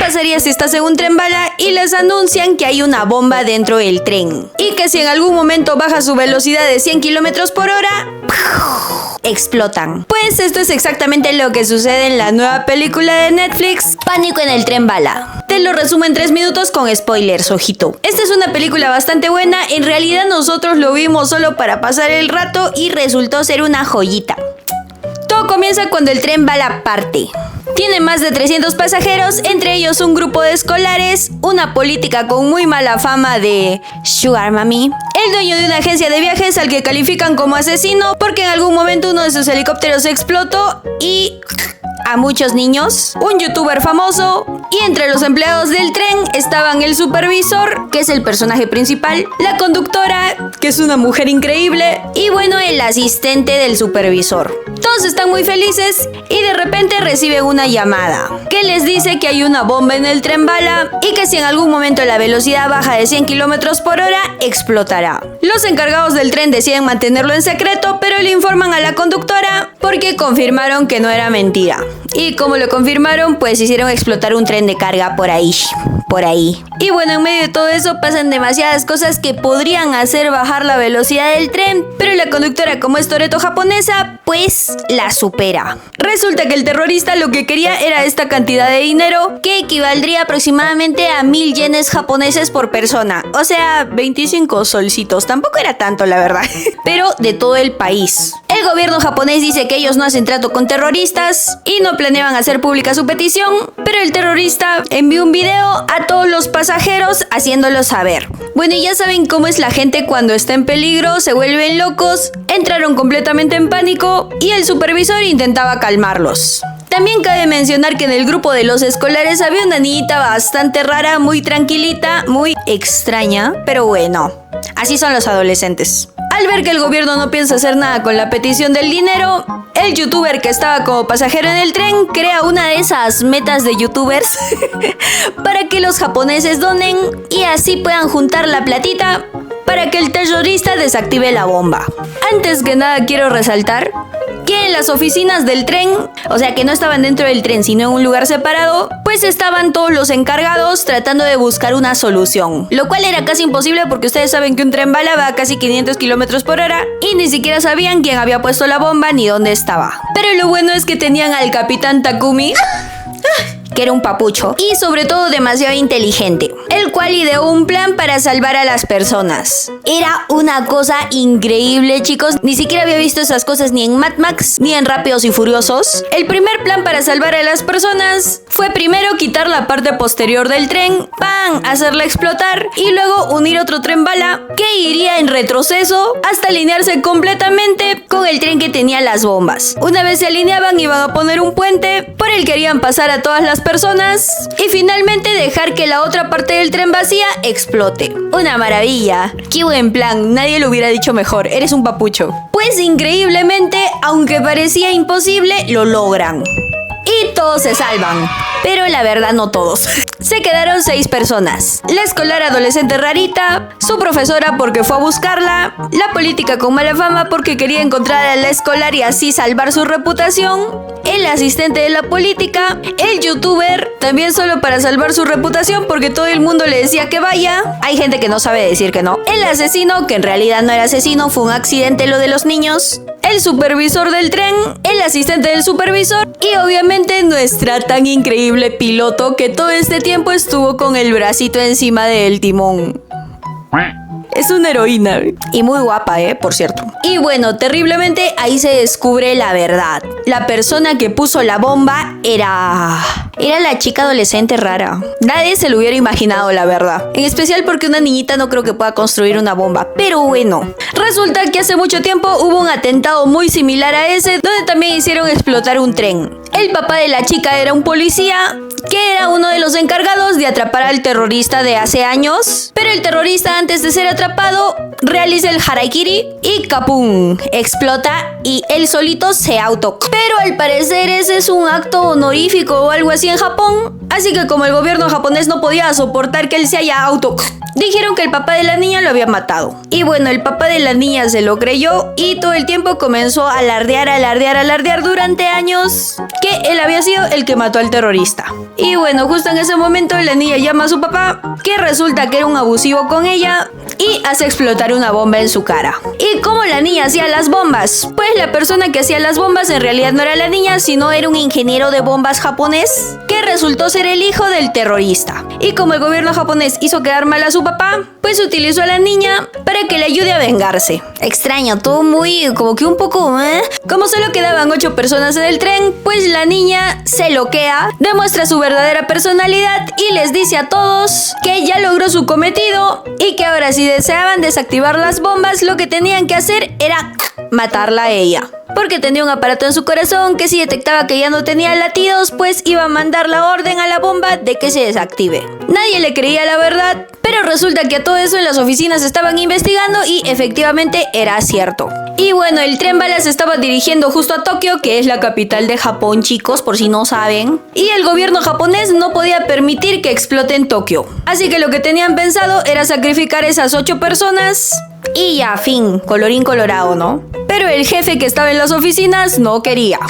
pasaría si estás en un tren bala y les anuncian que hay una bomba dentro del tren? Y que si en algún momento baja su velocidad de 100 kilómetros por hora, explotan. Pues esto es exactamente lo que sucede en la nueva película de Netflix, Pánico en el tren bala. Te lo resumo en 3 minutos con spoilers, ojito. Esta es una película bastante buena. En realidad nosotros lo vimos solo para pasar el rato y resultó ser una joyita. Todo comienza cuando el tren bala parte. Tiene más de 300 pasajeros, entre ellos un grupo de escolares, una política con muy mala fama de Sugar Mami, el dueño de una agencia de viajes al que califican como asesino porque en algún momento uno de sus helicópteros explotó y a muchos niños, un youtuber famoso, y entre los empleados del tren estaban el supervisor, que es el personaje principal, la conductora, que es una mujer increíble, y bueno, el asistente del supervisor. Todos están muy felices y de repente reciben una llamada que les dice que hay una bomba en el tren bala y que si en algún momento la velocidad baja de 100 kilómetros por hora, explotará. Los encargados del tren deciden mantenerlo en secreto, pero le informan a la conductora porque confirmaron que no era mentira. Y como lo confirmaron, pues hicieron explotar un tren de carga por ahí. Y bueno, en medio de todo eso pasan demasiadas cosas que podrían hacer bajar la velocidad del tren, pero la conductora, como es Toretto japonesa, pues la supera. Resulta que el terrorista lo que quería era esta cantidad de dinero, que equivaldría aproximadamente a 1000 yenes japoneses por persona. O sea, 25 solcitos. Tampoco era tanto, la verdad. Pero de todo el país. El gobierno japonés dice que ellos no hacen trato con terroristas y no planeaban hacer pública su petición, pero el terrorista envió un video a todos los pasajeros haciéndolos saber. Bueno, y ya saben cómo es la gente cuando está en peligro, se vuelven locos, entraron completamente en pánico y el supervisor intentaba calmarlos. También cabe mencionar que en el grupo de los escolares había una niñita bastante rara, muy tranquilita, muy extraña, pero bueno, así son los adolescentes. Al ver que el gobierno no piensa hacer nada con la petición del dinero, el youtuber que estaba como pasajero en el tren crea una de esas metas de youtubers para que los japoneses donen y así puedan juntar la platita para que el terrorista desactive la bomba. Antes que nada quiero resaltar que en las oficinas del tren, o sea que no estaban dentro del tren sino en un lugar separado, pues estaban todos los encargados tratando de buscar una solución, lo cual era casi imposible porque ustedes saben que un tren bala va a casi 500 kilómetros por hora y ni siquiera sabían quién había puesto la bomba ni dónde estaba. Pero lo bueno es que tenían al capitán Takumi, que era un papucho y sobre todo demasiado inteligente, el cual ideó un plan para salvar a las personas. Era una cosa increíble, chicos. Ni siquiera había visto esas cosas ni en Mad Max ni en Rápidos y Furiosos. El primer plan para salvar a las personas fue primero quitar la parte posterior del tren, ¡pam!, hacerla explotar y luego unir otro tren bala que iría en retroceso hasta alinearse completamente con el tren que tenía las bombas. Una vez se alineaban, iban a poner un puente por el que harían pasar a todas las personas y finalmente dejar que la otra parte del tren vacía explote. Una maravilla. Qué buen plan, nadie lo hubiera dicho mejor. Eres un papucho. Pues increíblemente, aunque parecía imposible, lo logran. Y todos se salvan. Pero la verdad no todos. Se quedaron 6 personas. La escolar adolescente rarita, su profesora porque fue a buscarla, la política con mala fama porque quería encontrar a la escolar y así salvar su reputación, el asistente de la política, el youtuber, también solo para salvar su reputación porque todo el mundo le decía que vaya. Hay gente que no sabe decir que no. El asesino, que en realidad no era asesino, fue un accidente lo de los niños. El supervisor del tren, el asistente del supervisor y obviamente nuestra tan increíble piloto que todo este tiempo estuvo con el bracito encima del timón. Es una heroína y muy guapa, por cierto. Y bueno, terriblemente ahí se descubre la verdad. La persona que puso la bomba era la chica adolescente rara. Nadie se lo hubiera imaginado, la verdad. En especial porque una niñita no creo que pueda construir una bomba. Pero bueno, resulta que hace mucho tiempo hubo un atentado muy similar a ese, donde también hicieron explotar un tren. El papá de la chica era un policía que era uno de los encargados de atrapar al terrorista de hace años. Pero el terrorista, antes de ser atrapado, realiza el harakiri y ¡capum!, explota y él solito se auto. Pero al parecer ese es un acto honorífico o algo así en Japón, Así que como el gobierno japonés no podía soportar que él se haya dijeron que el papá de la niña lo había matado. Y bueno, el papá de la niña se lo creyó y todo el tiempo comenzó a alardear durante años que él había sido el que mató al terrorista. Y bueno, justo en ese momento la niña llama a su papá, que resulta que era un abusivo con ella, y hace explotar una bomba en su cara. ¿Y cómo la niña hacía las bombas? Pues la persona que hacía las bombas en realidad no era la niña, sino era un ingeniero de bombas japonés que resultó ser el hijo del terrorista. Y como el gobierno japonés hizo quedar mal a su papá, pues utilizó a la niña para que le ayude a vengarse. Extraño, todo muy como que un poco... Como solo quedaban 8 personas en el tren, pues la niña se loquea, demuestra su verdadera personalidad y les dice a todos que ya logró su cometido y que ahora si deseaban desactivar las bombas, lo que tenían que hacer era matarla a ella. Porque tenía un aparato en su corazón que si detectaba que ya no tenía latidos, pues iba a mandar la orden a la bomba de que se desactive. Nadie le creía la verdad, pero resulta que a todo eso en las oficinas estaban investigando y efectivamente era cierto. Y bueno, el tren bala se estaba dirigiendo justo a Tokio, que es la capital de Japón, chicos, por si no saben. Y el gobierno japonés no podía permitir que explote en Tokio. Así que lo que tenían pensado era sacrificar esas 8 personas y ya, fin, colorín colorado, ¿no? Pero el jefe que estaba en las oficinas no quería.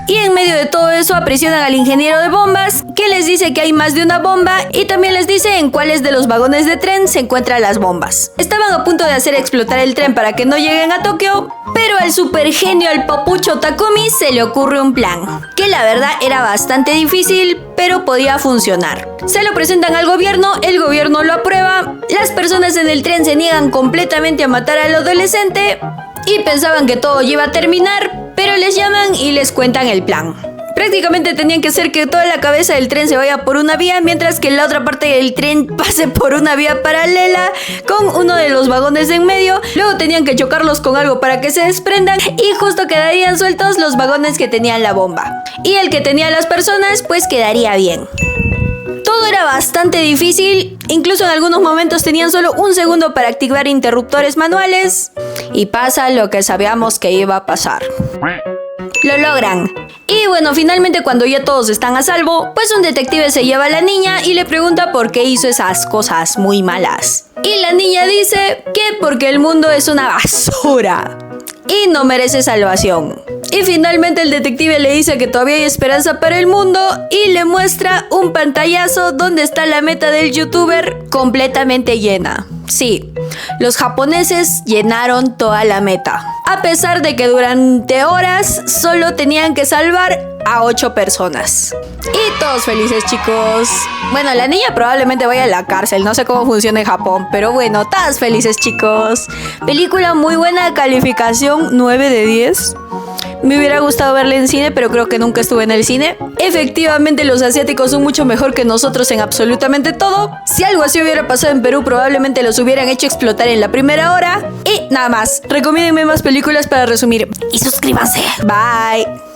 Y en medio de todo eso apresionan al ingeniero de bombas, que les dice que hay más de una bomba y también les dice en cuáles de los vagones de tren se encuentran las bombas. Estaban a punto de hacer explotar el tren para que no lleguen a Tokio, pero al supergenio, al papucho Takumi, se le ocurre un plan, que la verdad era bastante difícil, pero podía funcionar. Se lo presentan al gobierno, el gobierno lo aprueba, las personas en el tren se niegan completamente a matar al adolescente y pensaban que todo iba a terminar, pero les llaman y les cuentan el plan. Prácticamente tenían que hacer que toda la cabeza del tren se vaya por una vía, mientras que la otra parte del tren pase por una vía paralela con uno de los vagones en medio. Luego tenían que chocarlos con algo para que se desprendan y justo quedarían sueltos los vagones que tenían la bomba. Y el que tenía las personas pues quedaría bien. Todo era bastante difícil, incluso en algunos momentos tenían solo un segundo para activar interruptores manuales y pasa lo que sabíamos que iba a pasar. Lo logran. Y bueno, finalmente cuando ya todos están a salvo, pues un detective se lleva a la niña y le pregunta por qué hizo esas cosas muy malas. Y la niña dice que porque el mundo es una basura y no merece salvación. Y finalmente el detective le dice que todavía hay esperanza para el mundo y le muestra un pantallazo donde está la meta del youtuber completamente llena. Sí, los japoneses llenaron toda la meta, a pesar de que durante horas solo tenían que salvar a 8 personas. Y todos felices, chicos. Bueno, la niña probablemente vaya a la cárcel, no sé cómo funciona en Japón, pero bueno, todos felices, chicos. Película muy buena, calificación 9 de 10. Me hubiera gustado verla en cine, pero creo que nunca estuve en el cine. Efectivamente, los asiáticos son mucho mejor que nosotros en absolutamente todo. Si algo así hubiera pasado en Perú, probablemente los hubieran hecho explotar en la primera hora. Y nada más, recomiéndenme más películas para resumir. Y suscríbanse. Bye.